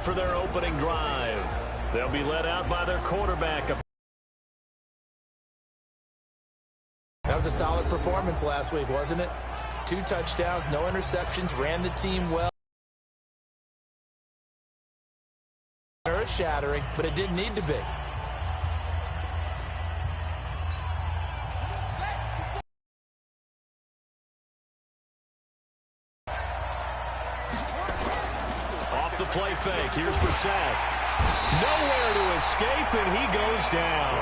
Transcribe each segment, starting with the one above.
for their opening drive. They'll be led out by their quarterback. That was a solid performance last week, wasn't it? 2 touchdowns, no interceptions, ran the team well. Earth-shattering, but it didn't need to be. Off the play fake, here's Brissett. Nowhere to escape, and he goes down.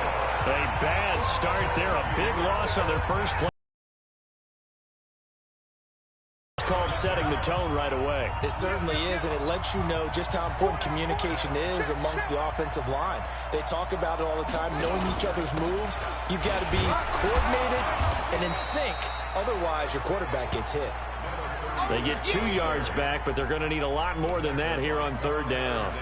A bad start there, a big loss on their first play. It's called setting the tone right away. It certainly is, and it lets you know just how important communication is amongst the offensive line. They talk about it all the time, knowing each other's moves. You've got to be coordinated and in sync. Otherwise, your quarterback gets hit. They get 2 yards back, but they're going to need a lot more than that here on 3rd down.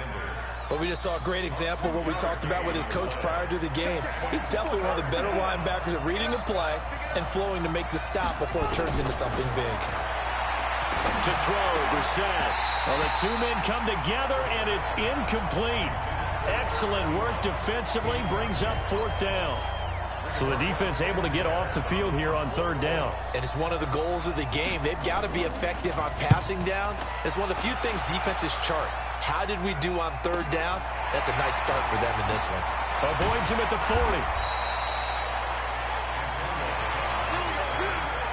But we just saw a great example of what we talked about with his coach prior to the game. He's definitely one of the better linebackers at reading a play and flowing to make the stop before it turns into something big. To throw, Brissett. Well, the 2 men come together, and it's incomplete. Excellent work defensively, brings up 4th down. So the defense able to get off the field here on 3rd down. And it's one of the goals of the game. They've got to be effective on passing downs. It's one of the few things defenses chart. How did we do on 3rd down? That's a nice start for them in this one. Avoids him at the 40.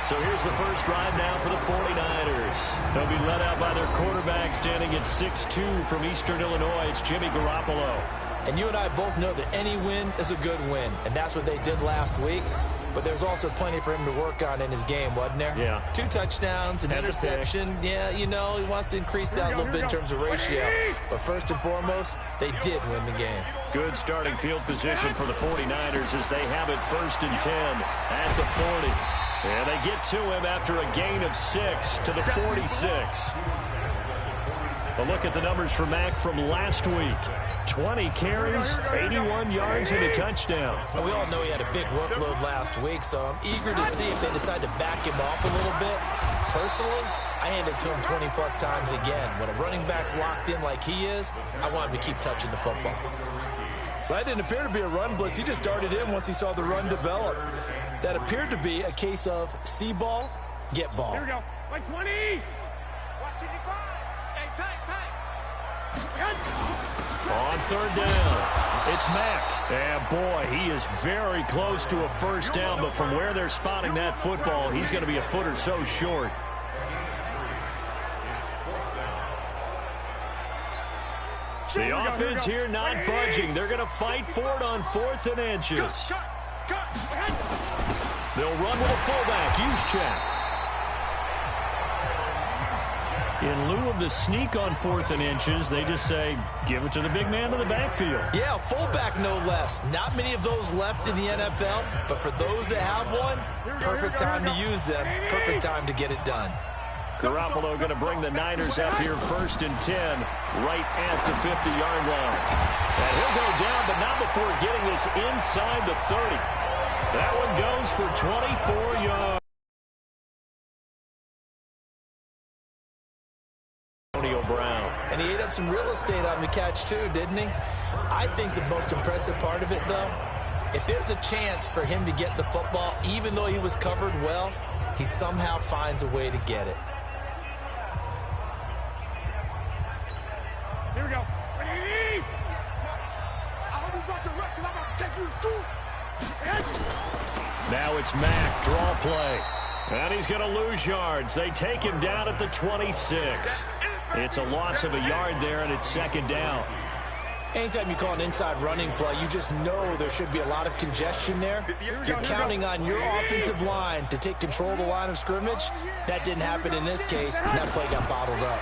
So here's the first drive now for the 49ers. They'll be led out by their quarterback standing at 6'2" from Eastern Illinois. It's Jimmy Garoppolo. And you and I both know that any win is a good win, and that's what they did last week. But there's also plenty for him to work on in his game, wasn't there? Yeah. 2 touchdowns, an interception. Yeah, you know, he wants to increase that a little bit in terms of ratio. But first and foremost, they did win the game. Good starting field position for the 49ers as they have it 1st and 10 at the 40. And they get to him after a gain of 6 to the 46. A look at the numbers for Mack from last week. 20 carries, 81 yards, and a touchdown. Well, we all know he had a big workload last week, so I'm eager to see if they decide to back him off a little bit. Personally, I hand it to him 20-plus times again. When a running back's locked in like he is, I want him to keep touching the football. Well, that didn't appear to be a run blitz. He just darted in once he saw the run develop. That appeared to be a case of see ball, get ball. Here we go. By 20. Watch it, On 3rd down, it's Mack. And boy, he is very close to a first down, but from where they're spotting that football, he's going to be a foot or so short. The offense here not budging. They're going to fight for it on 4th and inches. They'll run with a fullback, Juszczyk. In lieu of the sneak on 4th and inches, they just say, give it to the big man in the backfield. Yeah, fullback no less. Not many of those left in the NFL, but for those that have one, perfect time to use them, perfect time to get it done. Garoppolo going to bring the Niners up here 1st and 10, right at the 50-yard line. And he'll go down, but not before getting this inside the 30. That one goes for 24 yards. And he ate up some real estate on the catch, too, didn't he? I think the most impressive part of it, though, if there's a chance for him to get the football, even though he was covered well, he somehow finds a way to get it. Here we go. Ready? I hope you got your reps because I'm about to take you through. Now it's Mack, draw play. And he's going to lose yards. They take him down at the 26. It's a loss of a yard there, and it's 2nd down. Anytime you call an inside running play, you just know there should be a lot of congestion there. You're counting on your offensive line to take control of the line of scrimmage. That didn't happen in this case, and that play got bottled up.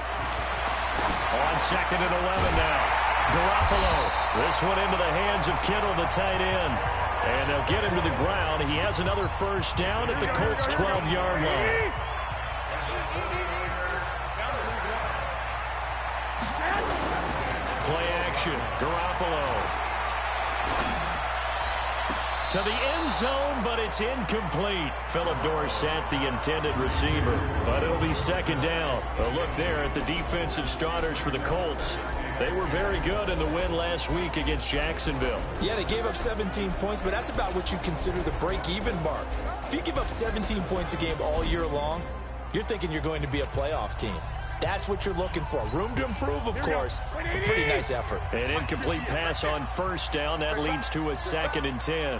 On 2nd and 11 now. Garoppolo. This one into the hands of Kittle, the tight end. And they'll get him to the ground. He has another first down at the Colts' 12-yard line. Play action. Garoppolo. To the end zone, but it's incomplete. Philip Dorsett, the intended receiver. But it'll be 2nd down. A look there at the defensive starters for the Colts. They were very good in the win last week against Jacksonville. Yeah, they gave up 17 points, but that's about what you consider the break-even mark. If you give up 17 points a game all year long, you're thinking you're going to be a playoff team. That's what you're looking for. Room to improve, of course. A pretty nice effort. An incomplete pass on first down. That leads to a 2nd and 10.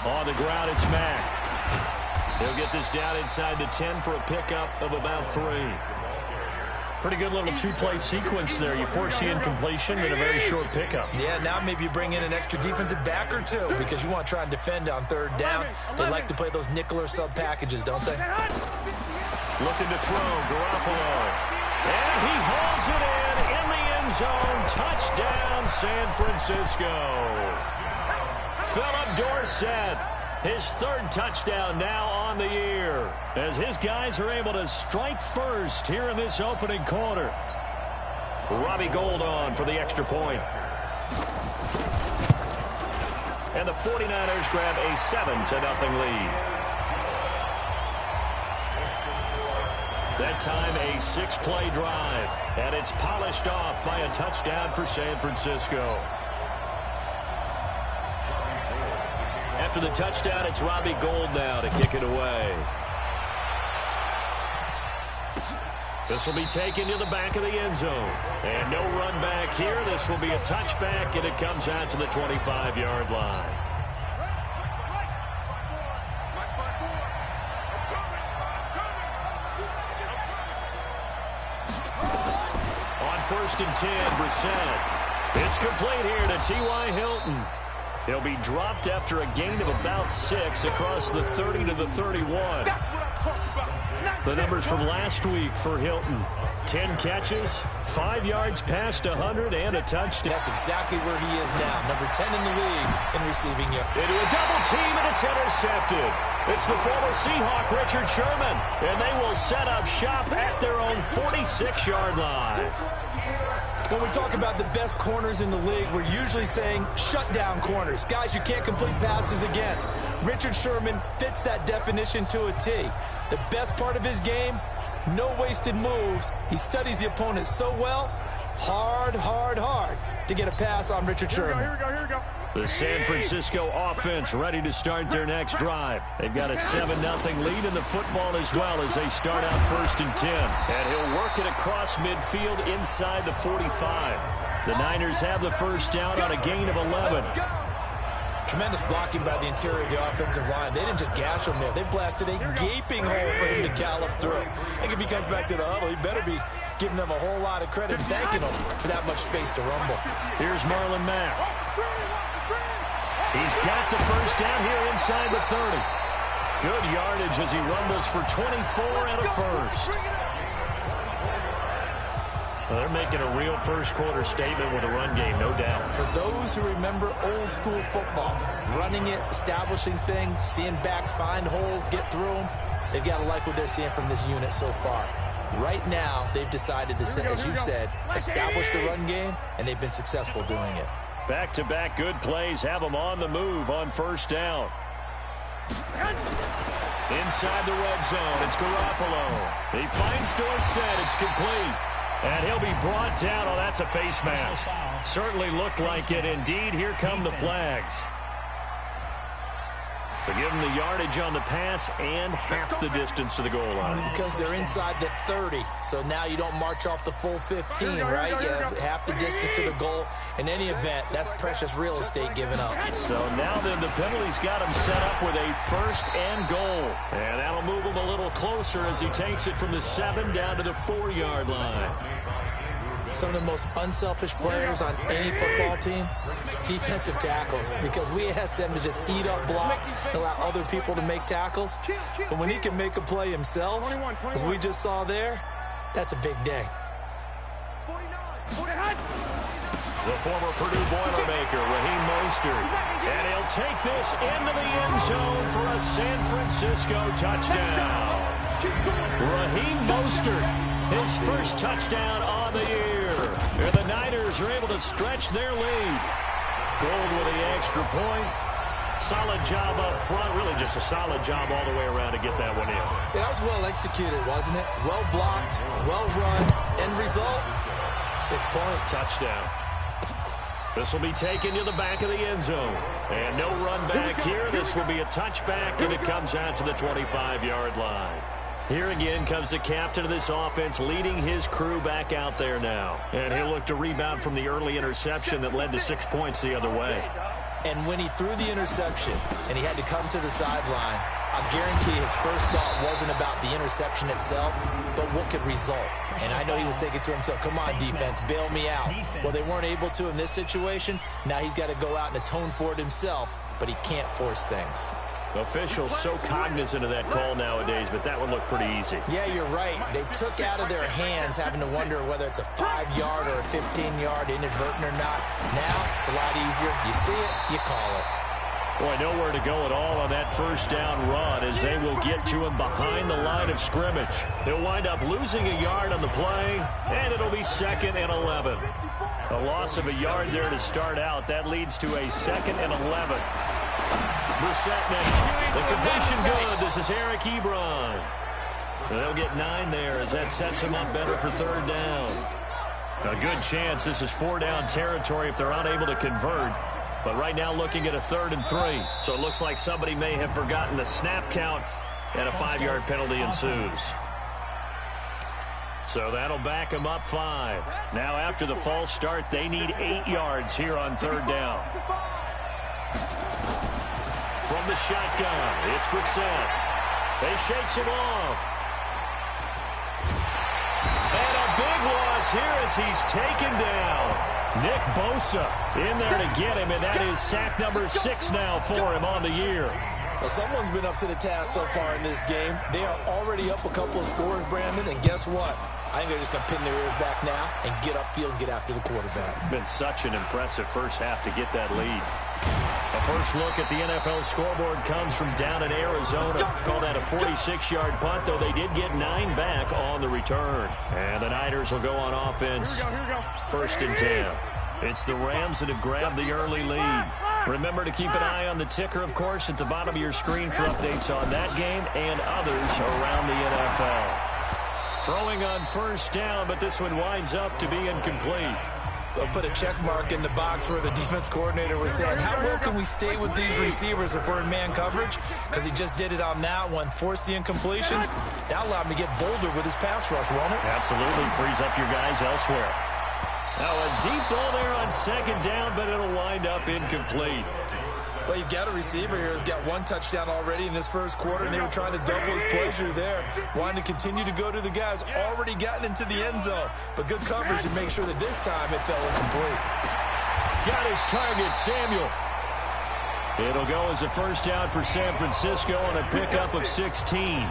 On the ground, it's Mack. He'll get this down inside the 10 for a pickup of about 3. Pretty good little two-play sequence there. You force the incompletion and a very short pickup. Yeah, now maybe you bring in an extra defensive back or two because you want to try and defend on 3rd down. They like to play those nickel or sub packages, don't they? Looking to throw, Garoppolo. And he hauls it in the end zone. Touchdown, San Francisco. Philip Dorsett, his 3rd touchdown now on the year, as his guys are able to strike first here in this opening quarter. Robbie Gould on for the extra point. And the 49ers grab a 7-0 lead. That time a 6-play drive, and it's polished off by a touchdown for San Francisco. After the touchdown, it's Robbie Gould now to kick it away. This will be taken to the back of the end zone. And no run back here. This will be a touchback, and it comes out to the 25-yard line. On 1st and 10, Brissett. It's complete here to T.Y. Hilton. He'll be dropped after a gain of about 6 across the 30 to the 31. The numbers from last week for Hilton. 10 catches, 5 yards past 100, and a touchdown. That's exactly where he is now. Number 10 in the league in receiving yards. Into a double team, and it's intercepted. It's the former Seahawk, Richard Sherman, and they will set up shop at their own 46-yard line. When we talk about the best corners in the league, we're usually saying shutdown corners. Guys you can't complete passes against. Richard Sherman fits that definition to a T. The best part of his game, no wasted moves. He studies the opponent so well, hard to get a pass on Richard Sherman. Here we go. The San Francisco offense ready to start their next drive. They've got a 7-0 lead in the football as well as they start out 1st and 10. And he'll work it across midfield inside the 45. The Niners have the first down on a gain of 11. Tremendous blocking by the interior of the offensive line. They didn't just gash him there. They blasted a gaping hole for him to gallop through. I think if he comes back to the huddle, he better be giving them a whole lot of credit and thanking them for that much space to rumble. Here's Marlon Mack. He's got the first down here inside the 30. Good yardage as he rumbles for 24 and a first. Well, they're making a real first-quarter statement with a run game, no doubt. For those who remember old-school football, running it, establishing things, seeing backs find holes, get through them, they've got to like what they're seeing from this unit so far. Right now, they've decided to, as you said, establish the run game, and they've been successful doing it. Back-to-back good plays have them on the move on first down. Inside the red zone, it's Garoppolo. He finds Dorsett. It's complete. And he'll be brought down. Oh, that's a face mask. Certainly looked like it. Indeed, here come the flags. To give them the yardage on the pass and half the distance to the goal line. Because they're inside the 30, so now you don't march off the full 15, right? You have half the distance to the goal. In any event, that's precious real estate given up. So now then the penalty's got him set up with a first and goal. And that'll move him a little closer as he takes it from the 7 down to the 4-yard line. Some of the most unselfish players on any football team, defensive tackles, because we ask them to just eat up blocks and allow other people to make tackles. But when he can make a play himself, as we just saw there, that's a big day. The former Purdue Boilermaker, Raheem Mostert. And he'll take this into the end zone for a San Francisco touchdown. Raheem Mostert, his first touchdown on the year. And the Niners are able to stretch their lead. Gould with the extra point. Solid job up front. Really just a solid job all the way around to get that one in. Yeah, that was well executed, wasn't it? Well blocked, well run. End result, 6 points. Touchdown. This will be taken to the back of the end zone. And no run back here. This will be a touchback, and it comes out to the 25-yard line. Here again comes the captain of this offense, leading his crew back out there now. And he'll look to rebound from the early interception that led to 6 points the other way. And when he threw the interception and he had to come to the sideline, I guarantee his first thought wasn't about the interception itself, but what could result. And I know he was thinking to himself, come on, defense, bail me out. Well, they weren't able to in this situation. Now he's got to go out and atone for it himself, but he can't force things. Officials so cognizant of that call nowadays, but that would look pretty easy. Yeah, you're right. They took out of their hands having to wonder whether it's a 5-yard or a 15-yard inadvertent or not. Now, it's a lot easier. You see it, you call it. Boy, nowhere to go at all on that first down run as they will get to him behind the line of scrimmage. He'll wind up losing a yard on the play, and it'll be 2nd and 11. A loss of a yard there to start out. That leads to a 2nd and 11. Brissett now. The completion good. This is Eric Ebron. They'll get 9 there as that sets him up better for 3rd down. A good chance this is 4-down territory if they're unable to convert. But right now looking at a 3rd and 3. So it looks like somebody may have forgotten the snap count, and a 5-yard penalty ensues. So that'll back them up 5. Now after the false start, they need 8 yards here on 3rd down. From the shotgun, it's Brissett. They shakes him off. And a big loss here as he's taken down. Nick Bosa in there to get him, and that is sack number 6 now for him on the year. Well, someone's been up to the task so far in this game. They are already up a couple of scores, Brandon, and guess what? I think they're just going to pin their ears back now and get upfield and get after the quarterback. Been such an impressive first half to get that lead. A first look at the NFL scoreboard comes from down in Arizona. Call that a 46-yard punt, though they did get 9 back on the return. And the Niners will go on offense. 1st and 10. It's the Rams that have grabbed the early lead. Remember to keep an eye on the ticker, of course, at the bottom of your screen for updates on that game and others around the NFL. Throwing on 1st down, but this one winds up to be incomplete. They'll put a check mark in the box where the defense coordinator was saying, how well can we stay with these receivers if we're in man coverage? Because he just did it on that one, forced the incompletion. That allowed him to get bolder with his pass rush, won't it? Absolutely, frees up your guys elsewhere. Now a deep ball there on 2nd down, but it'll wind up incomplete. Well, you've got a receiver here who's got 1 touchdown already in this first quarter, and they were trying to double his pleasure there, wanting to continue to go to the guys already gotten into the end zone. But good coverage to make sure that this time it fell incomplete. Got his target, Samuel. It'll go as a 1st down for San Francisco on a pickup of 16.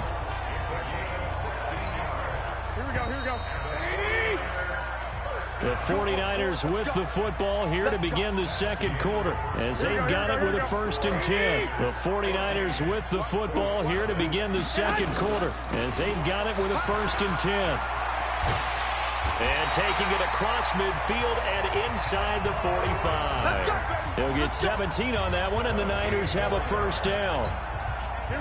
Here we go. The 49ers with the football here to begin the 2nd quarter as they've got it with a 1st and 10. The 49ers with the football here to begin the 2nd quarter as they've got it with a 1st and 10. And taking it across midfield and inside the 45. They'll get 17 on that one, and the Niners have a 1st down.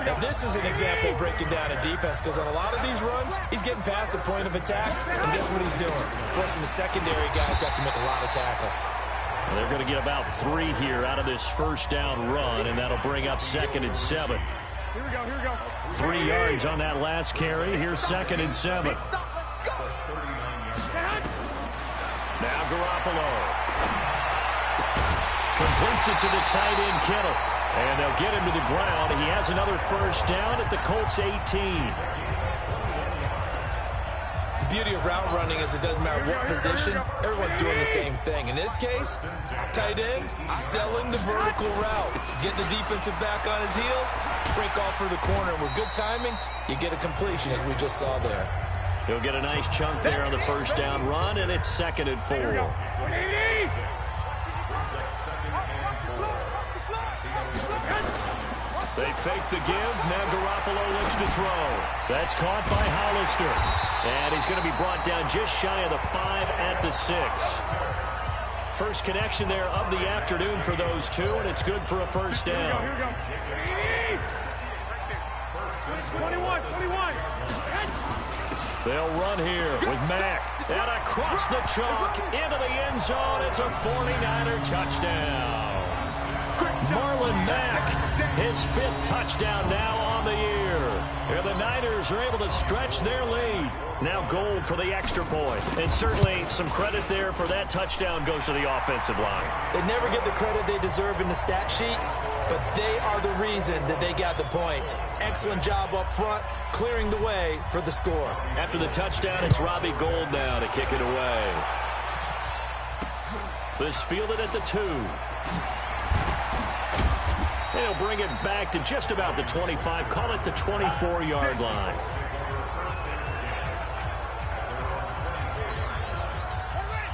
Now, this is an example of breaking down a defense, because on a lot of these runs, he's getting past the point of attack, and guess what he's doing? Forcing the secondary guys to have to make a lot of tackles. Well, they're going to get about 3 here out of this 1st down run, and that'll bring up 2nd and 7. Here we go. 3 yards on that last carry. Here's 2nd and 7. Now Garoppolo completes it to the tight end, Kittle. And they'll get him to the ground. He has another 1st down at the Colts 18. The beauty of route running is it doesn't matter what position, everyone's doing the same thing. In this case, tight end, selling the vertical route. Get the defensive back on his heels, break off for the corner. And with good timing, you get a completion, as we just saw there. He'll get a nice chunk there on the 1st down run, and it's 2nd and 4. They fake the give. Now Garoppolo looks to throw. That's caught by Hollister. And he's going to be brought down just shy of the 5 at the 6. First connection there of the afternoon for those two, and it's good for a 1st down. Here we go. 21. They'll run here with Mack. And across the chalk into the end zone. It's a 49er touchdown. Marlon Mack, his 5th touchdown now on the year. And the Niners are able to stretch their lead. Now Gold for the extra point. And certainly some credit there for that touchdown goes to the offensive line. They never get the credit they deserve in the stat sheet, but they are the reason that they got the points. Excellent job up front, clearing the way for the score. After the touchdown, it's Robbie Gold now to kick it away. This fielded at the 2. And he'll bring it back to just about the 25. Call it the 24-yard line.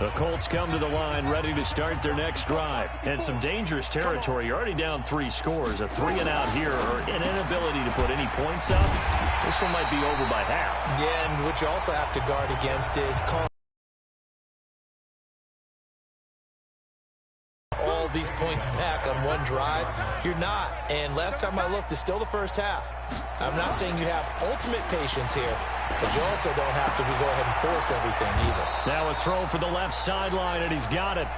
The Colts come to the line ready to start their next drive. And some dangerous territory. You're already down 3 scores. A 3-and-out here or an inability to put any points up. This one might be over by half. Yeah, and what you also have to guard against is calling all these points back on one drive. You're not. And last time I looked, it's still the first half. I'm not saying you have ultimate patience here, but you also don't have to go ahead and force everything either. Now a throw for the left sideline, and he's got it.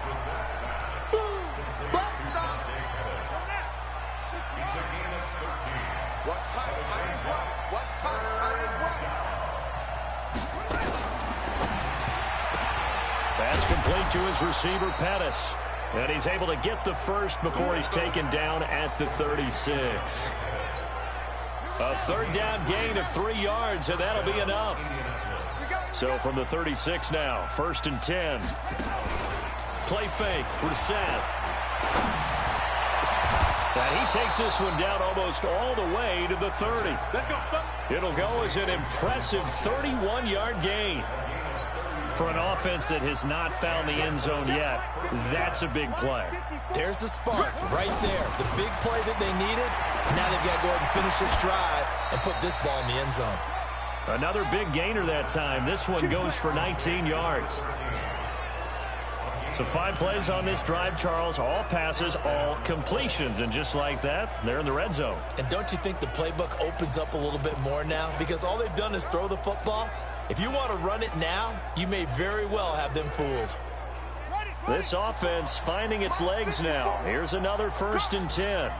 Pass complete to his receiver, Pettis. And he's able to get the first before he's taken down at the 36. A 3rd down gain of 3 yards, and that'll be enough. So from the 36 now, 1st and 10. Play fake, Brissett. And he takes this one down almost all the way to the 30. It'll go as an impressive 31-yard gain. For an offense that has not found the end zone yet, that's a big play. There's the spark right there. The big play that they needed. Now they've got to go ahead and finish this drive and put this ball in the end zone. Another big gainer that time. This one goes for 19 yards. So 5 plays on this drive, Charles. All passes, all completions. And just like that, they're in the red zone. And don't you think the playbook opens up a little bit more now? Because all they've done is throw the football. If you want to run it now, you may very well have them fooled. This offense finding its legs now. Here's another 1st and 10.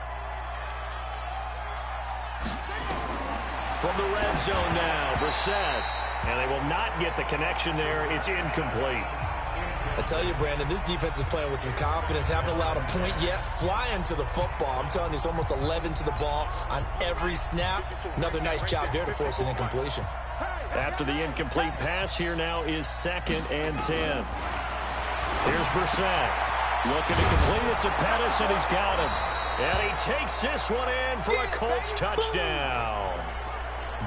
From the red zone now, Brissett. And they will not get the connection there. It's incomplete. I tell you, Brandon, this defense is playing with some confidence. Haven't allowed a point yet. Flying to the football. I'm telling you, it's almost 11 to the ball on every snap. Another nice job there to force an incompletion. After the incomplete pass, here now is 2nd and 10. Here's Brissett. Looking to complete it to Pettis, and he's got him. And he takes this one in for a Colts touchdown.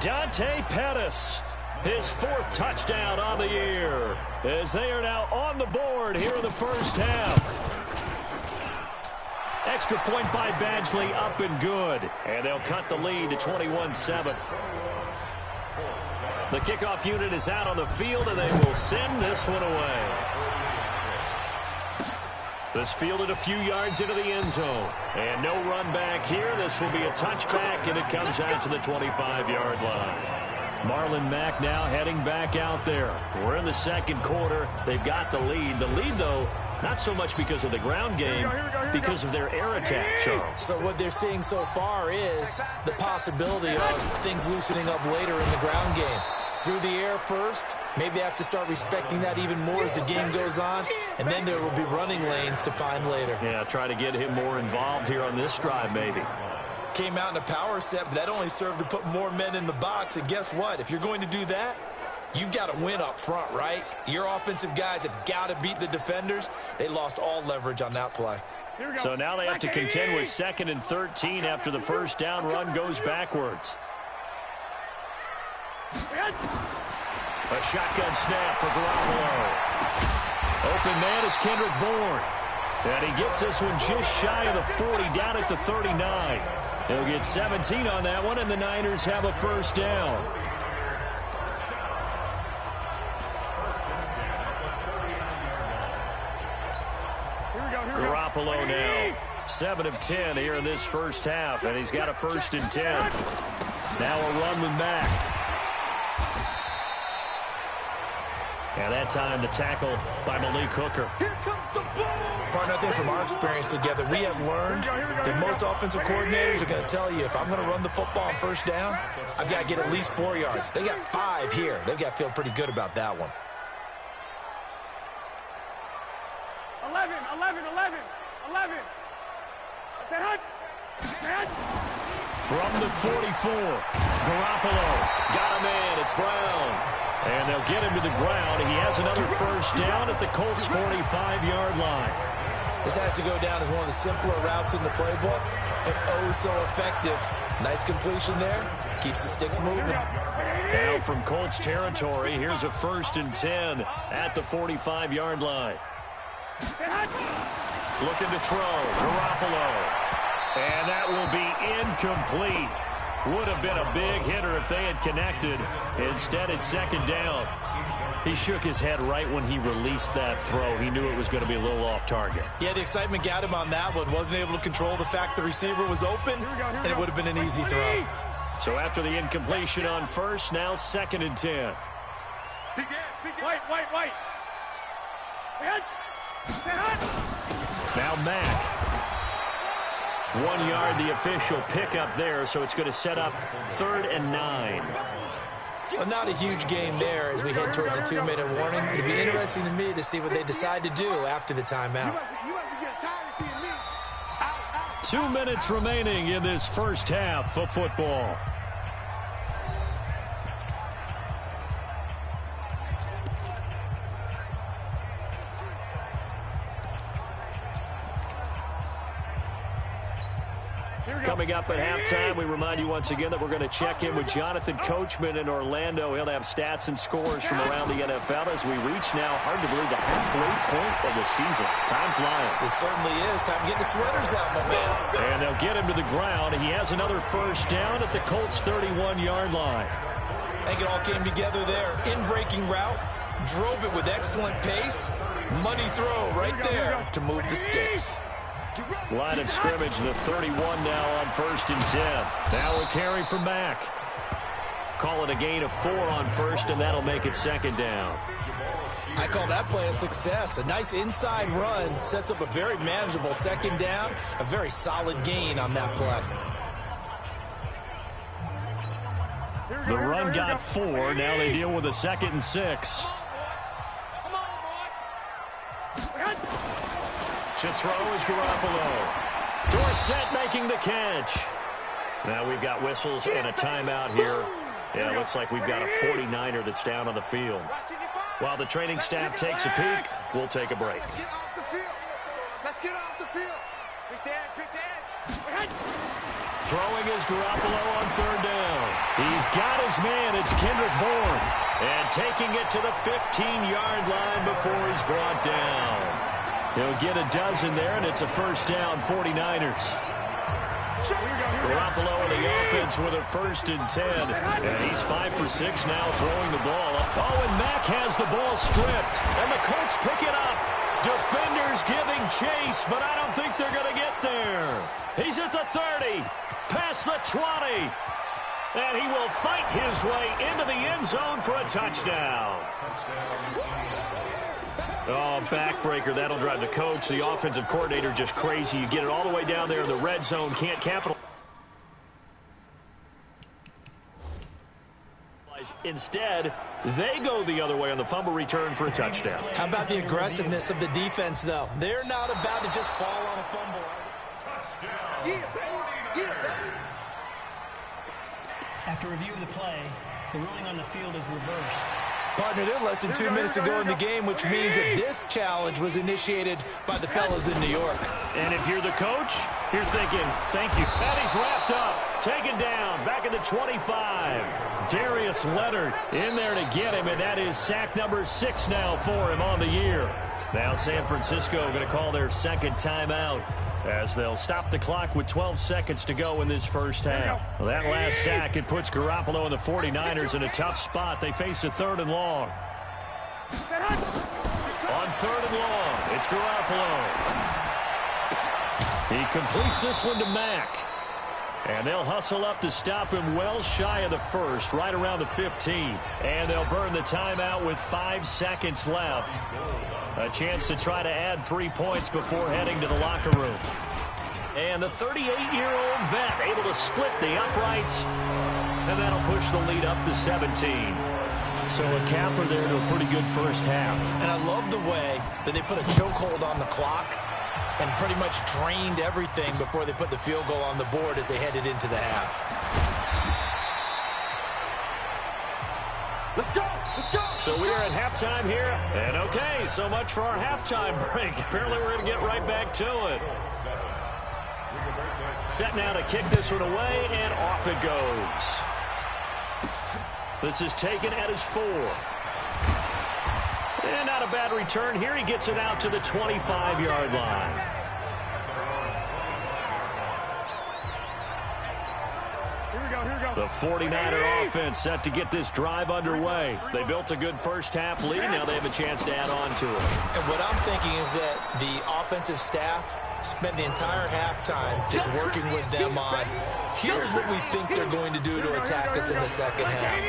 Dante Pettis, his 4th touchdown on the year, as they are now on the board here in the first half. Extra point by Badgley, up and good. And they'll cut the lead to 21-7. The kickoff unit is out on the field, and they will send this one away. This fielded a few yards into the end zone. And no run back here. This will be a touchback, and it comes out to the 25-yard line. Marlon Mack now heading back out there. We're in the 2nd quarter. They've got the lead. The lead, though, not so much because of the ground game, because of their air attack, Charles. So what they're seeing so far is the possibility of things loosening up later in the ground game. Through the air first. Maybe they have to start respecting that even more as the game goes on. And then there will be running lanes to find later. Yeah, try to get him more involved here on this drive, maybe. Came out in a power set, but that only served to put more men in the box. And guess what? If you're going to do that, you've got to win up front, right? Your offensive guys have got to beat the defenders. They lost all leverage on that play. So now they have to contend with 2nd and 13 after the first down run goes backwards. A shotgun snap for Garoppolo. Open man is Kendrick Bourne. And he gets this one just shy of the 40, down at the 39. He'll get 17 on that one, and the Niners have a first down. Garoppolo now, 7 of 10 here in this first half, and he's got a 1st and 10. Now a run with Mack. And that time the tackle by Malik Hooker. Here comes the ball. Partner, I think from our experience together, we have learned that most offensive coordinators are going to tell you, if I'm going to run the football on first down, I've got to get at least 4 yards. They got 5 here. They've got to feel pretty good about that one. 11. From the 44, Garoppolo got him in. It's Brown. And they'll get him to the ground. He has another first down at the Colts' 45-yard line. This has to go down as one of the simpler routes in the playbook, but oh so effective. Nice completion there. Keeps the sticks moving. Now from Colts territory, here's a 1st and 10 at the 45-yard line. Looking to throw. Garoppolo. And that will be incomplete. Would have been a big hitter if they had connected. Instead, it's 2nd down. He shook his head right when he released that throw. He knew it was going to be a little off target. Yeah, the excitement got him on that one. Wasn't able to control the fact the receiver was open, and it would have been an easy throw. So after the incompletion on first, now 2nd and 10. White. Now Mack. 1 yard, the official pickup there, so it's going to set up 3rd and 9. Well, not a huge game there as we head towards the 2-minute warning. It'd be interesting to me to see what they decide to do after the timeout. You must be getting tired of seeing me. Out. 2 minutes remaining in this first half of football. Coming up at halftime, we remind you once again that we're going to check in with Jonathan Coachman in Orlando. He'll have stats and scores from around the NFL as we reach now, hard to believe, the halfway point of the season. Time flying. It certainly is. Time to get the sweaters out, my man. And they'll get him to the ground. He has another first down at the Colts' 31-yard line. I think it all came together there. In-breaking route, drove it with excellent pace. Money throw right there to move the sticks. Line of scrimmage, the 31 now on 1st and 10. Now a carry from Mack. Call it a gain of 4 on first, and that'll make it 2nd down. I call that play a success. A nice inside run sets up a very manageable 2nd down. A very solid gain on that play. The run got 4. Now they deal with a 2nd and 6. To throw is Garoppolo. Dorsett making the catch. Now we've got whistles and a timeout here. Yeah, it looks like we've got a 49er that's down on the field. While the training staff takes a peek, we'll take a break. Let's get off the field. Quick dash. Throwing is Garoppolo on 3rd down. He's got his man. It's Kendrick Bourne. And taking it to the 15-yard line before he's brought down. He'll get a dozen there, and it's a first down, 49ers. Garoppolo in the offense with a 1st and 10. And he's 5 for 6 now throwing the ball. Oh, and Mack has the ball stripped. And the Colts pick it up. Defenders giving chase, but I don't think they're going to get there. He's at the 30, past the 20. And he will fight his way into the end zone for a touchdown. Oh, backbreaker. That'll drive the coach, the offensive coordinator, just crazy. You get it all the way down there in the red zone. Can't capitalize. Instead, they go the other way on the fumble return for a touchdown. How about the aggressiveness of the defense, though? They're not about to just fall on a fumble. After review of the play, the ruling on the field is reversed. Partner, they're less than 2 minutes to go in the game, which means that this challenge was initiated by the fellas in New York. And if you're the coach, you're thinking, thank you. And he's wrapped up, taken down, back at the 25. Darius Leonard in there to get him, and that is sack number 6 now for him on the year. Now San Francisco going to call their 2nd timeout as they'll stop the clock with 12 seconds to go in this first half. Well, that last sack, it puts Garoppolo and the 49ers in a tough spot. They face a 3rd and long. On 3rd and long, it's Garoppolo. He completes this one to Mack. And they'll hustle up to stop him well shy of the first, right around the 15. And they'll burn the timeout with 5 seconds left. A chance to try to add 3 points before heading to the locker room. And the 38-year-old vet able to split the uprights. And that'll push the lead up to 17. So a capper there to a pretty good first half. And I love the way that they put a chokehold on the clock and pretty much drained everything before they put the field goal on the board as they headed into the half. Let's go! Let's go! So we are at halftime here. And okay, so much for our halftime break. Apparently we're going to get right back to it. Set now to kick this one away, and off it goes. This is taken at his 4. And not a bad return here. He gets it out to the 25-yard line. Here we go, here we go. The 49er offense set to get this drive underway. They built a good first half lead. Now they have a chance to add on to it. And what I'm thinking is that the offensive staff spend the entire halftime just working with them on, here's what we think they're going to do to attack us in the second half.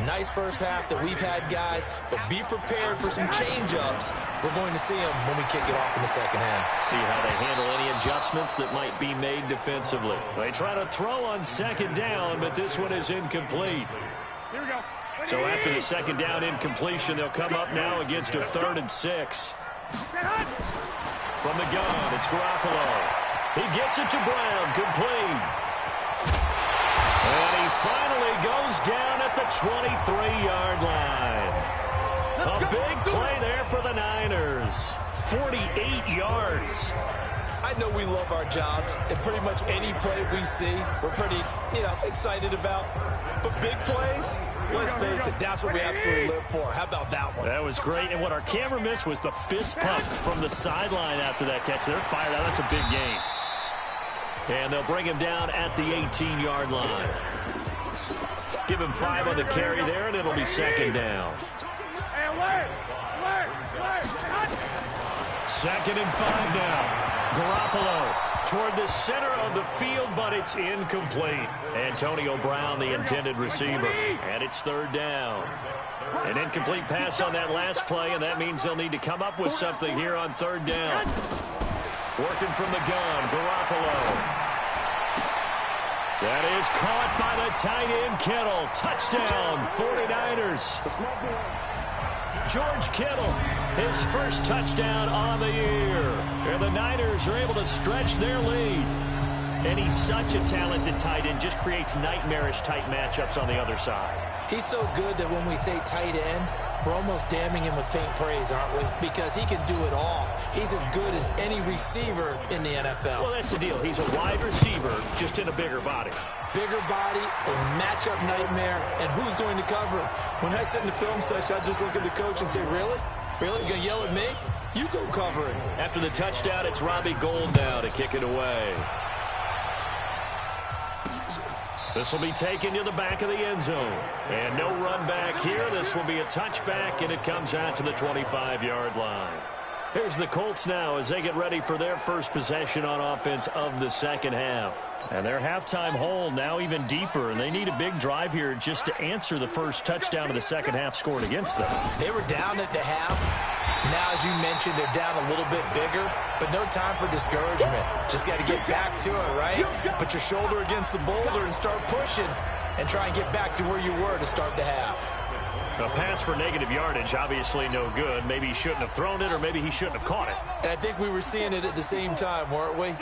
Nice first half that we've had, guys, but be prepared for some change-ups. We're going to see them when we kick it off in the second half. See how they handle any adjustments that might be made defensively. They try to throw on second down, but this one is incomplete. Here we go. So after the second down incompletion, they'll come up now against a 3rd and 6. From the gun, it's Garoppolo. He gets it to Brown, complete. And he finally goes down at the 23-yard line. A big play there for the Niners. 48 yards. I know we love our jobs, and pretty much any play we see, we're pretty, excited about. But big plays, let's face it, that's what we absolutely live for. How about that one? That was great. And what our camera missed was the fist pump from the sideline after that catch. They're fired out. That's a big gain. And they'll bring him down at the 18-yard line. Give him 5 on the carry there, and it'll be second down. Second and 5 now. Garoppolo toward the center of the field, but it's incomplete. Antonio Brown, the intended receiver. And it's 3rd down. An incomplete pass on that last play, and that means they'll need to come up with something here on 3rd down. Working from the gun, Garoppolo. That is caught by the tight end, Kittle. Touchdown, 49ers. George Kittle, his first touchdown on the year. And the Niners are able to stretch their lead. And he's such a talented tight end, just creates nightmarish-type matchups on the other side. He's so good that when we say tight end, we're almost damning him with faint praise, aren't we? Because he can do it all. He's as good as any receiver in the NFL. Well, that's the deal. He's a wide receiver, just in a bigger body. Bigger body, a matchup nightmare, and who's going to cover him? When I sit in the film session, I just look at the coach and say, really? Really? You're going to yell at me? You go cover him. After the touchdown, it's Robbie Gould now to kick it away. This will be taken to the back of the end zone. And no run back here. This will be a touchback, and it comes out to the 25-yard line. Here's the Colts now as they get ready for their first possession on offense of the second half. And their halftime hole now even deeper, and they need a big drive here just to answer the first touchdown of the second half scored against them. They were down at the half. Now, as you mentioned, they're down a little bit bigger, but no time for discouragement. Just got to get back to it, right? Put your shoulder against the boulder and start pushing and try and get back to where you were to start the half. A pass for negative yardage, obviously no good. Maybe he shouldn't have thrown it, or maybe he shouldn't have caught it. And I think we were seeing it at the same time, weren't we?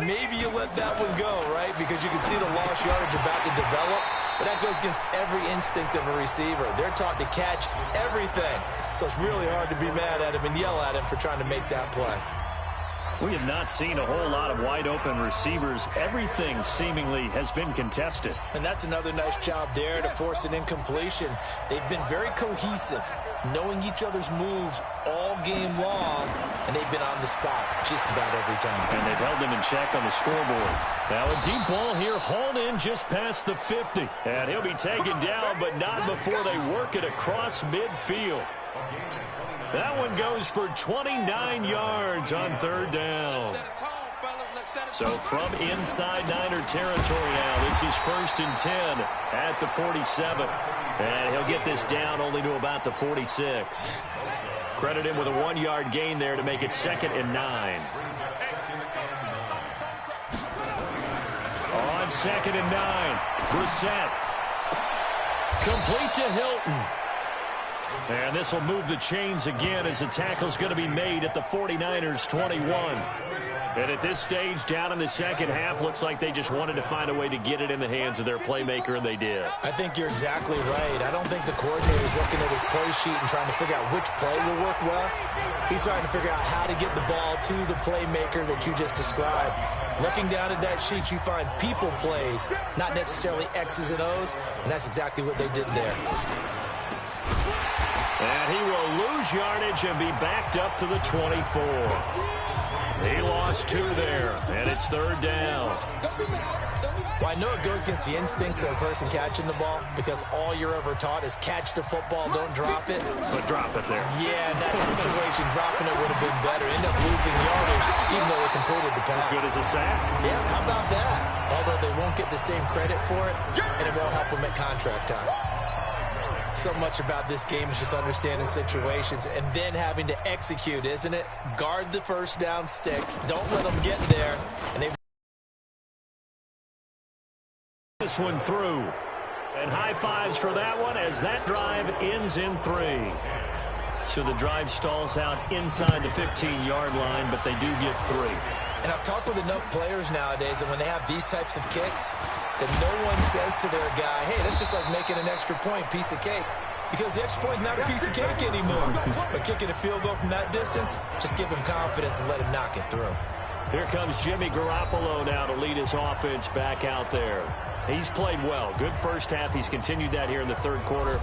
Maybe you let that one go, right? Because you can see the lost yardage about to develop. But that goes against every instinct of a receiver. They're taught to catch everything. So it's really hard to be mad at him and yell at him for trying to make that play. We have not seen a whole lot of wide-open receivers. Everything seemingly has been contested. And that's another nice job there to force an incompletion. They've been very cohesive, knowing each other's moves all game long, and they've been on the spot just about every time. And they've held them in check on the scoreboard. Now a deep ball here, hauled in just past the 50. And he'll be taken down, but not before they work it across midfield. That one goes for 29 yards on 3rd down. So from inside Niner territory now, this is 1st and 10 at the 47. And he'll get this down only to about the 46. Credit him with a 1-yard gain there to make it 2nd and 9. On 2nd and 9, Brissett. Complete to Hilton. And this will move the chains again as the tackle's going to be made at the 49ers 21. And at this stage, down in the second half, looks like they just wanted to find a way to get it in the hands of their playmaker, and they did. I think you're exactly right. I don't think the coordinator is looking at his play sheet and trying to figure out which play will work well. He's trying to figure out how to get the ball to the playmaker that you just described. Looking down at that sheet, you find people plays, not necessarily X's and O's, and that's exactly what they did there. And he will lose yardage and be backed up to the 24. He lost 2 there, and it's 3rd down. Well, I know it goes against the instincts of the person catching the ball because all you're ever taught is catch the football, don't drop it. But drop it there. Yeah, in that situation, dropping it would have been better. End up losing yardage, even though they completed the pass. As good as a sack. Yeah, how about that? Although they won't get the same credit for it, and it will help them at contract time. So much about this game is just understanding situations and then having to execute, isn't it? Guard the first down sticks. Don't let them get there. And they this one through. And high fives for that one as that drive ends in 3. So the drive stalls out inside the 15-yard line, but they do get 3. And I've talked with enough players nowadays that when they have these types of kicks, that no one says to their guy, hey, that's just like making an extra point, piece of cake. Because the extra point is not a piece of cake anymore. But kicking a field goal from that distance, just give him confidence and let him knock it through. Here comes Jimmy Garoppolo now to lead his offense back out there. He's played well. Good first half. He's continued that here in the 3rd quarter.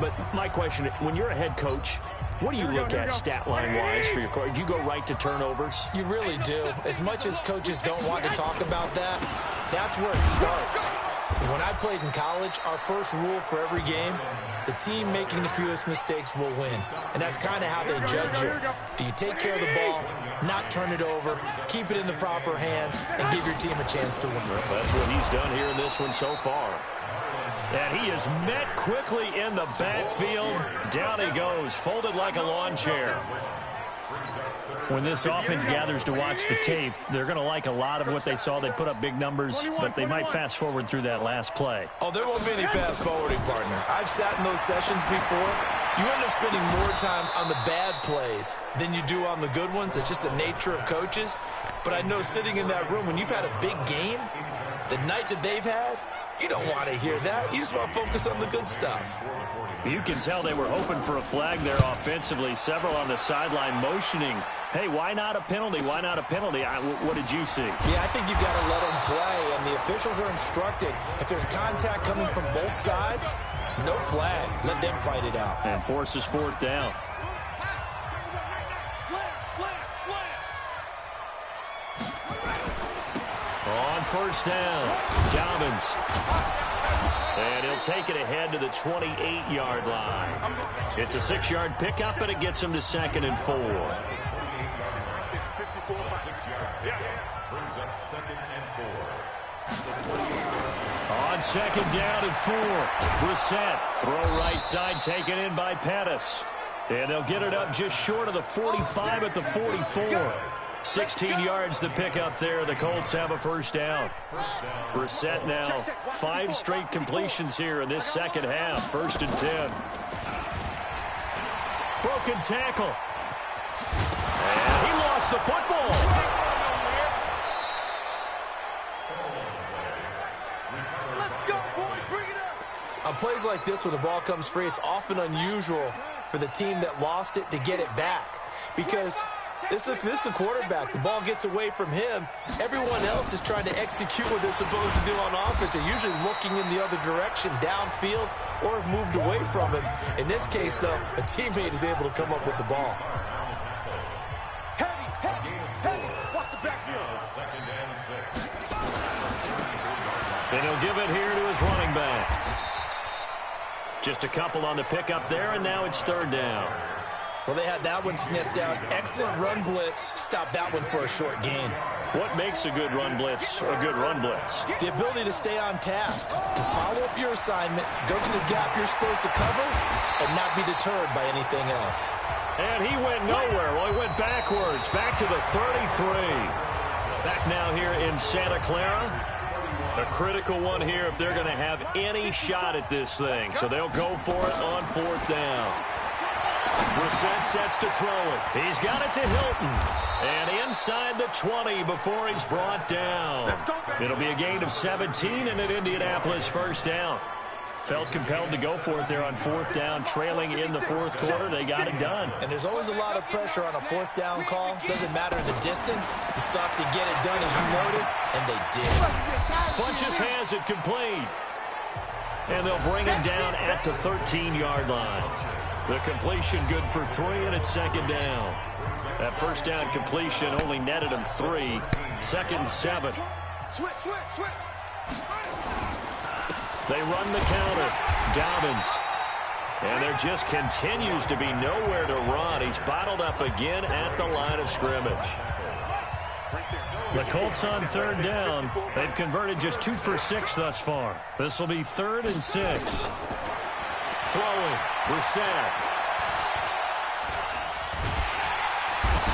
But my question, when you're a head coach, what do you look at stat line-wise for your coach? Do you go right to turnovers? You really do. As much as coaches don't want to talk about that, that's where it starts. When I played in college, our first rule for every game, the team making the fewest mistakes will win. And that's kind of how they judge you. Do you take care of the ball, not turn it over, keep it in the proper hands, and give your team a chance to win? That's what he's done here in this one so far. And he is met quickly in the backfield. Down he goes, folded like a lawn chair. When this offense gathers to watch the tape, they're going to like a lot of what they saw. They put up big numbers, but they might fast forward through that last play. Oh, there won't be any fast forwarding, partner. I've sat in those sessions before. You end up spending more time on the bad plays than you do on the good ones. It's just the nature of coaches. But I know sitting in that room, when you've had a big game, the night that they've had, you don't want to hear that. You just want to focus on the good stuff. You can tell they were hoping for a flag there offensively. Several on the sideline motioning. Hey, why not a penalty? Why not a penalty? What did you see? Yeah, I think you've got to let them play, and the officials are instructed. If there's contact coming from both sides, no flag. Let them fight it out. And forces 4th down. On 1st down, Dobbins. And he'll take it ahead to the 28-yard line. It's a 6-yard pickup, and it gets him to 2nd and 4. On 2nd down and 4, Brissett. Throw right side, taken in by Pettis. And they'll get it up just short of the 45 at the 44. 16 yards to pick up there. The Colts have a 1st down. Brissett now 5 straight completions here in this second half. 1st and 10. Broken tackle. And he lost the football. Let's go, boy. Bring it up. On plays like this, when the ball comes free, it's often unusual for the team that lost it to get it back. Because this is a quarterback. The ball gets away from him. Everyone else is trying to execute what they're supposed to do on offense. They're usually looking in the other direction, downfield, or have moved away from him. In this case, though, a teammate is able to come up with the ball. Watch the backfield. And he'll give it here to his running back. Just a couple on the pickup there, and now it's 3rd down. Well, they had that one sniffed out. Excellent run blitz. Stop that one for a short gain. What makes a good run blitz a good run blitz? The ability to stay on task, to follow up your assignment, go to the gap you're supposed to cover, and not be deterred by anything else. And he went nowhere. Well, he went backwards, back to the 33. Back now here in Santa Clara. A critical one here if they're going to have any shot at this thing. So they'll go for it on 4th down. Brissett sets to throw it. He's got it to Hilton. And inside the 20 before he's brought down. It'll be a gain of 17 and an Indianapolis 1st down. Felt compelled to go for it there on 4th down, trailing in the 4th quarter. They got it done. And there's always a lot of pressure on a 4th down call. Doesn't matter the distance. You stop to get it done as you noted, and they did. Funchess has it complete. And they'll bring him down at the 13-yard line. The completion good for 3, and it's 2nd down. That 1st down completion only netted him 3. 2nd and 7. Switch. They run the counter. Dobbins. And there just continues to be nowhere to run. He's bottled up again at the line of scrimmage. The Colts on 3rd down. They've converted just 2 for 6 thus far. This will be 3rd and 6. Throwing. Brissett.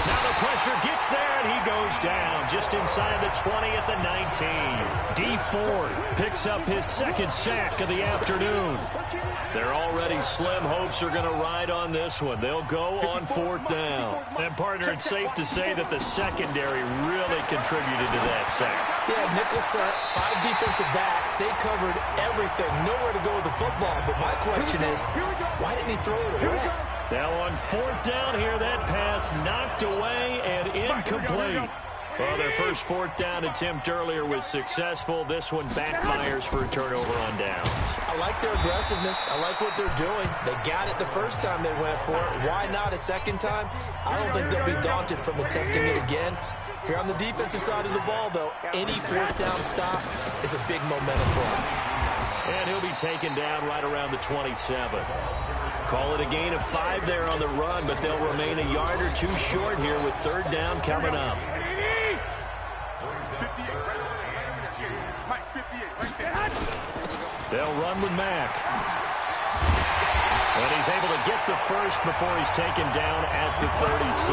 Now the pressure gets there, and he goes down just inside the 20 at the 19. D. Ford picks up his 2nd sack of the afternoon. Their already slim hopes are going to ride on this one. They'll go on 4th down. And, partner, it's safe to say that the secondary really contributed to that sack. Yeah, nickel set, 5 defensive backs. They covered everything. Nowhere to go with the football. But my question is, why didn't he throw it away? Now on 4th down here, that pass knocked away and incomplete. Well, their first 4th down attempt earlier was successful. This one backfires for a turnover on downs. I like their aggressiveness. I like what they're doing. They got it the first time they went for it. Why not a second time? I don't think they'll be daunted from attempting it again. If you're on the defensive side of the ball, though, any 4th down stop is a big momentum play. And he'll be taken down right around the 27. Call it a gain of 5 there on the run, but they'll remain a yard or 2 short here with 3rd down coming up. They'll run with Mack. And he's able to get the first before he's taken down at the 36.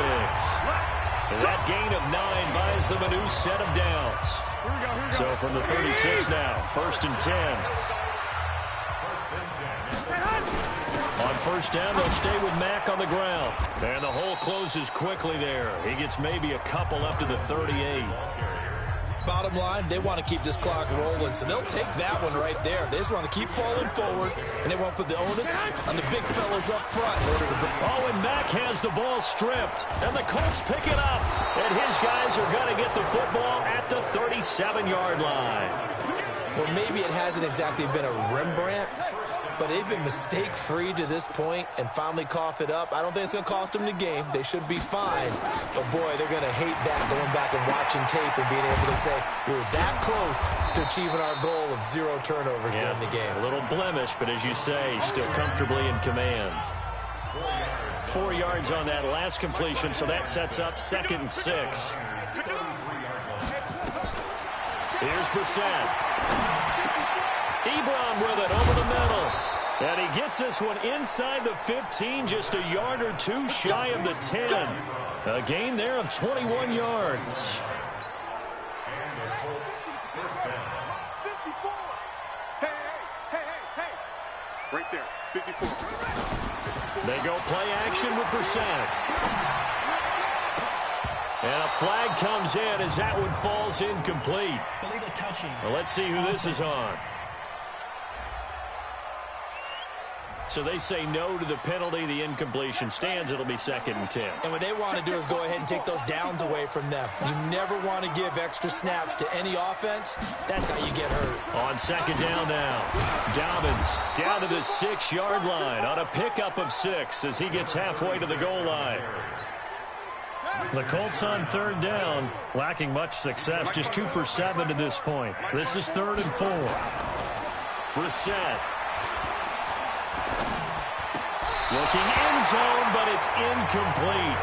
And that gain of 9 buys them a new set of downs. So from the 36 now, 1st and 10. On 1st down, they'll stay with Mack on the ground. And the hole closes quickly there. He gets maybe a couple up to the 38. Bottom line, they want to keep this clock rolling, so they'll take that one right there. They just want to keep falling forward, and they won't put the onus on the big fellas up front. Oh, and Mack has the ball stripped, and the Colts pick it up. And his guys are going to get the football at the 37-yard line. Well, maybe it hasn't exactly been a Rembrandt, but they've been mistake-free to this point and finally cough it up. I don't think it's going to cost them the game. They should be fine. But, boy, they're going to hate that, going back and watching tape and being able to say, we were that close to achieving our goal of 0 turnovers during the game. A little blemish, but as you say, still comfortably in command. 4 yards on that last completion, so that sets up 2nd and 6. Here's Brissett. Ebron with it over the middle. And he gets this one inside the 15, just a yard or 2 shy of the 10. A gain there of 21 yards. Hey. Right there, 54. They go play action with Brissett. And a flag comes in as that one falls incomplete. Illegal touching. Well, let's see who this is on. So they say no to the penalty. The incompletion stands. It'll be 2nd and 10. And what they want to do is go ahead and take those downs away from them. You never want to give extra snaps to any offense. That's how you get hurt. On 2nd down now, Dobbins down to the 6-yard line on a pickup of 6 as he gets halfway to the goal line. The Colts on 3rd down, lacking much success, just 2 for 7 to this point. This is 3rd and 4. Brissett. Looking end zone, but it's incomplete.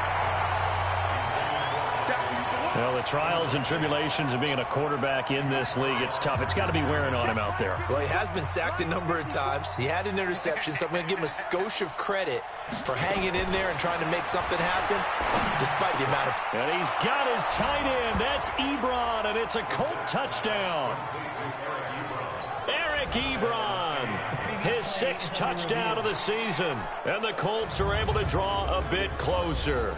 Well, the trials and tribulations of being a quarterback in this league, it's tough. It's got to be wearing on him out there. Well, he has been sacked a number of times. He had an interception, so I'm going to give him a skosh of credit for hanging in there and trying to make something happen, despite the amount of... And he's got his tight end. That's Ebron, and it's a Colt touchdown. Eric Ebron, his 6th touchdown of the season. And the Colts are able to draw a bit closer.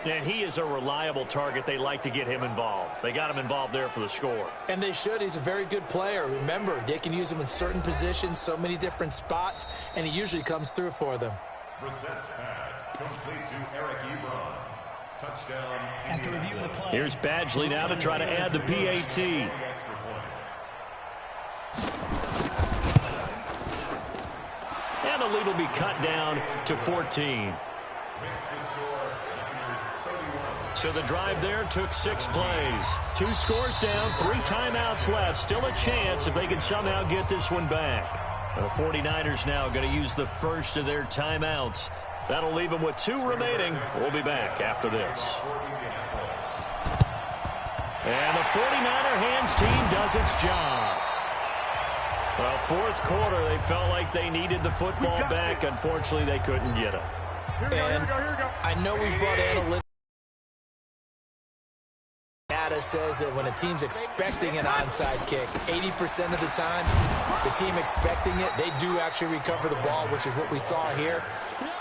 And he is a reliable target. They like to get him involved. They got him involved there for the score. And they should. He's a very good player. Remember, they can use him in certain positions, so many different spots, and he usually comes through for them. Brissett's pass complete to Eric Ebron. Touchdown. After review of the play, here's Badgley now to try to add the PAT. And the lead will be cut down to 14. So the drive there took 6 plays. 2 scores down, 3 timeouts left. Still a chance if they can somehow get this one back. The 49ers now going to use the first of their timeouts. That'll leave them with 2 remaining. We'll be back after this. And the 49er hands team does its job. Well, 4th quarter, they felt like they needed the football back. Unfortunately, they couldn't get it. And I know we brought analytics. Data says that when a team's expecting an onside kick, 80% of the time, the team expecting it, they do actually recover the ball, which is what we saw here.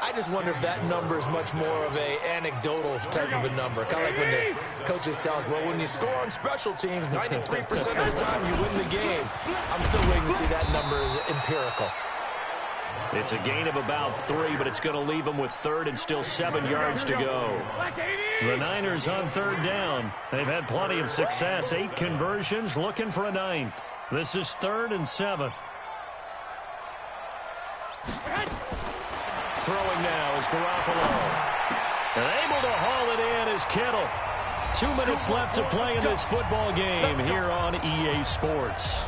I just wonder if that number is much more of a anecdotal type of a number. Kind of like when the coaches tell us, well, when you score on special teams, 93% of the time you win the game. I'm still waiting to see that number is empirical. It's a gain of about 3, but it's going to leave them with 3rd and still 7 yards to go. The Niners on 3rd down. They've had plenty of success. 8 conversions, looking for a 9th. This is 3rd and 7. Throwing now is Garoppolo. And able to haul it in is Kittle. 2 minutes left to play in this football game here on EA Sports.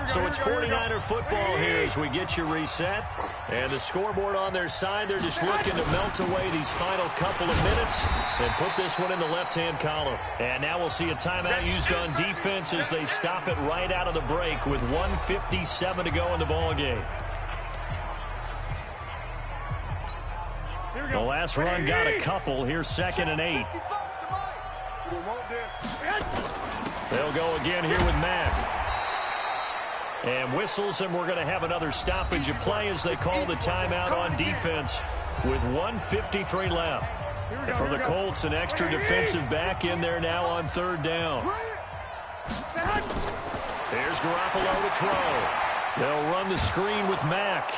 So it's 49er football here as we get you reset. And the scoreboard on their side, they're just looking to melt away these final couple of minutes and put this one in the left-hand column. And now we'll see a timeout used on defense as they stop it right out of the break with 1:57 to go in the ballgame. The last run got a couple. Here's 2nd and 8. They'll go again here with Mack. And whistles, and we're going to have another stoppage of play as they call the timeout on defense with 1:53 left. And for the Colts, an extra defensive back in there now on 3rd down. Here's Garoppolo to throw. They'll run the screen with Mack.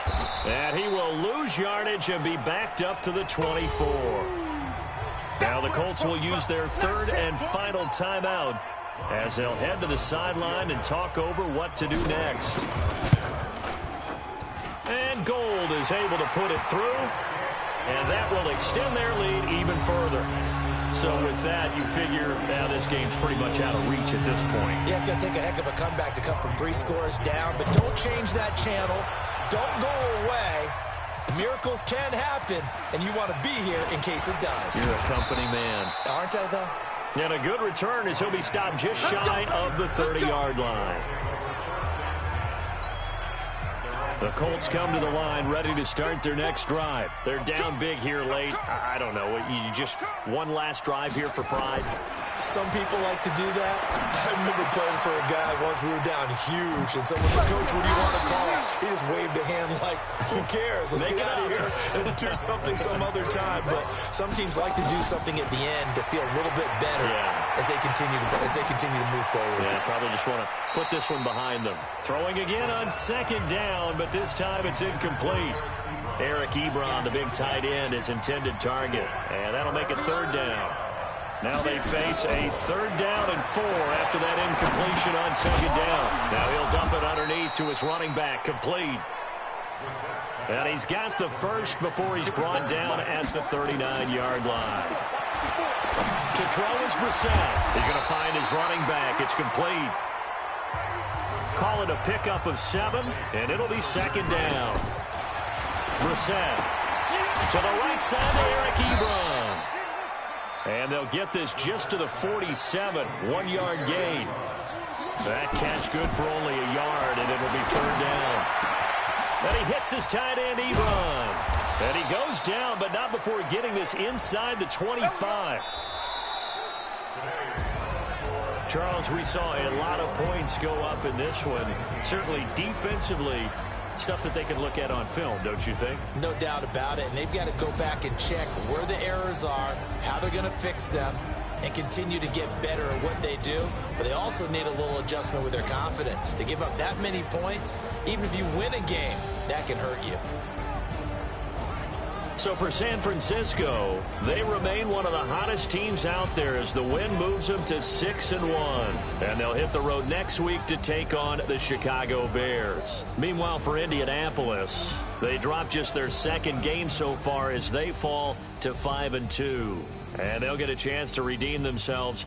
And he will lose yardage and be backed up to the 24. Now the Colts will use their 3rd and final timeout as they'll head to the sideline and talk over what to do next. And Gold is able to put it through, and that will extend their lead even further. So with that, you figure now this game's pretty much out of reach at this point. Yeah, it's going to take a heck of a comeback to come from 3 scores down, but don't change that channel. Don't go away. Miracles can happen, and you want to be here in case it does. You're a company man. Aren't I, though? And a good return as he'll be stopped just shy of the 30-yard line. The Colts come to the line ready to start their next drive. They're down big here late. I don't know. You just one last drive here for pride? Some people like to do that. I remember playing for a guy once. We were down huge, and someone said, Coach, what do you want to call it? He just waved a hand like, who cares? Let's get out of here and do something some other time. But some teams like to do something at the end to feel a little bit better as they continue to move forward. Yeah, probably just want to put this one behind them. Throwing again on 2nd down, but this time it's incomplete. Eric Ebron, the big tight end, is intended target. And that'll make it 3rd down. Now they face a 3rd down and 4 after that incompletion on 2nd down. Now he'll dump it underneath to his running back, complete. And he's got the first before he's brought down at the 39-yard line. To throw is Brissett. He's going to find his running back. It's complete. Call it a pickup of 7, and it'll be 2nd down. Brissett to the right side to Eric Ebron. And they'll get this just to the 47, 1-yard gain. That catch good for only a yard, and it'll be third down. And he hits his tight end, Ebron. And he goes down, but not before getting this inside the 25. Charles, we saw a lot of points go up in this one. Certainly defensively, stuff that they can look at on film, don't you think? No doubt about it. And they've got to go back and check where the errors are, how they're going to fix them, and continue to get better at what they do. But they also need a little adjustment with their confidence. To give up that many points, even if you win a game, that can hurt you. So for San Francisco, they remain one of the hottest teams out there as the win moves them to 6-1. And they'll hit the road next week to take on the Chicago Bears. Meanwhile, for Indianapolis, they dropped just their second game so far as they fall to 5-2. And they'll get a chance to redeem themselves